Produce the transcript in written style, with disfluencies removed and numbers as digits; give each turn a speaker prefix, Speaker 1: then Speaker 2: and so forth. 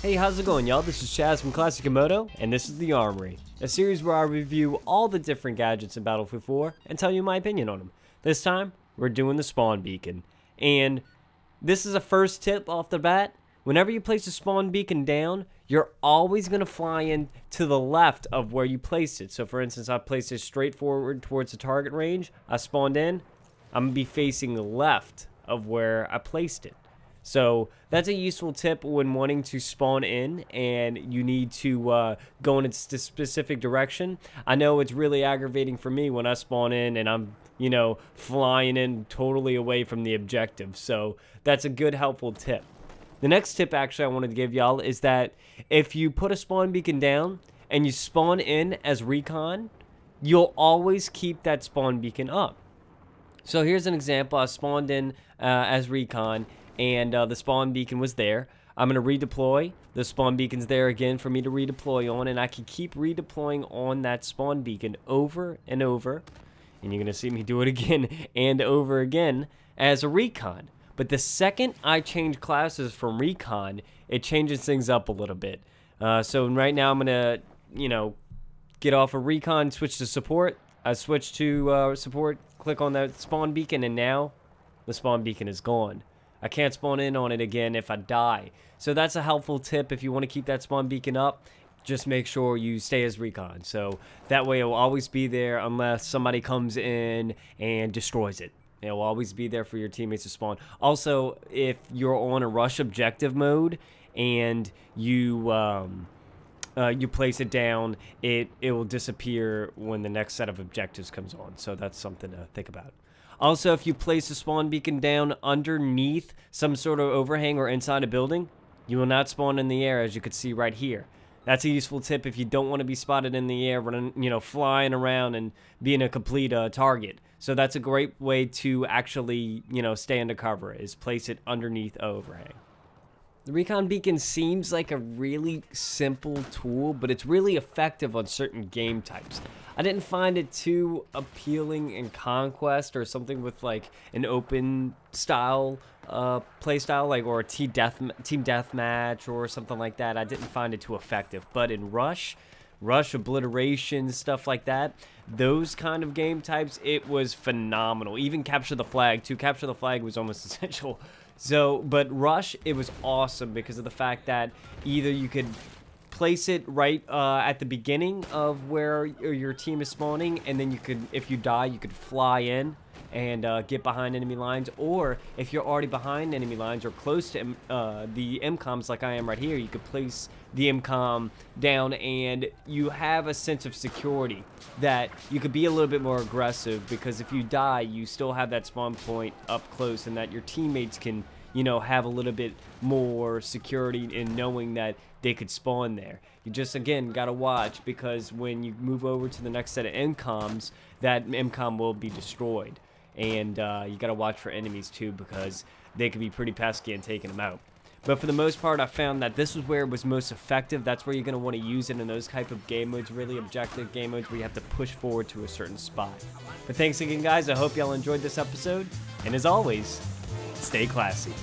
Speaker 1: Hey, how's it going, y'all? This is Chaz from Classic Komodo, and this is The Armory, a series where I review all the different gadgets in Battlefield 4 and tell you my opinion on them. This time, we're doing the spawn beacon, and this is a first tip off the bat. Whenever you place a spawn beacon down, you're always going to fly in to the left of where you placed it. So for instance, I placed it straight forward towards the target range. I spawned in. I'm going to be facing the left of where I placed it. So that's a useful tip when wanting to spawn in and you need to go in a specific direction. I know it's really aggravating for me when I spawn in and I'm, flying in totally away from the objective. So that's a good, helpful tip. The next tip actually I wanted to give y'all is that if you put a spawn beacon down and you spawn in as recon, you'll always keep that spawn beacon up. So here's an example. I spawned in as recon and the spawn beacon was there. I'm going to redeploy. The spawn beacon's there again for me to redeploy on, and I can keep redeploying on that spawn beacon over and over. And you're going to see me do it again and over again as a recon. But the second I change classes from recon, it changes things up a little bit. So right now I'm going to, get off of recon, switch to support. I switch to support, click on that spawn beacon, and now the spawn beacon is gone. I can't spawn in on it again if I die. So that's a helpful tip if you want to keep that spawn beacon up. Just make sure you stay as recon. So that way it will always be there unless somebody comes in and destroys it. It will always be there for your teammates to spawn. Also, if you're on a rush objective mode and you place it down, it will disappear when the next set of objectives comes on. So that's something to think about. Also, if you place a spawn beacon down underneath some sort of overhang or inside a building, you will not spawn in the air, as you can see right here. That's a useful tip if you don't want to be spotted in the air, running, flying around and being a complete target. So that's a great way to actually, stay under cover, is place it underneath overhang. The recon beacon seems like a really simple tool, but it's really effective on certain game types. I didn't find it too appealing in Conquest or something with like an open style play style, or a team deathmatch or something like that. I didn't find it too effective. But in Rush, obliteration, stuff like that, those kind of game types, it was phenomenal. Even capture the flag too. Capture the flag was almost essential. So, but Rush, it was awesome because of the fact that either you could place it right at the beginning of where your team is spawning, and then you could, if you die, you could fly in and get behind enemy lines, or if you're already behind enemy lines or close to the MCOMs like I am right here, you could place the MCOM down and you have a sense of security that you could be a little bit more aggressive, because if you die, you still have that spawn point up close, and that your teammates can have a little bit more security in knowing that they could spawn there. You just, again, got to watch, because when you move over to the next set of MCOMs, that MCOM will be destroyed. And you got to watch for enemies too, because they can be pretty pesky and taking them out. But for the most part, I found that this was where it was most effective. That's where you're going to want to use it in those type of game modes, really objective game modes where you have to push forward to a certain spot. But thanks again, guys. I hope y'all enjoyed this episode. And as always, stay classy.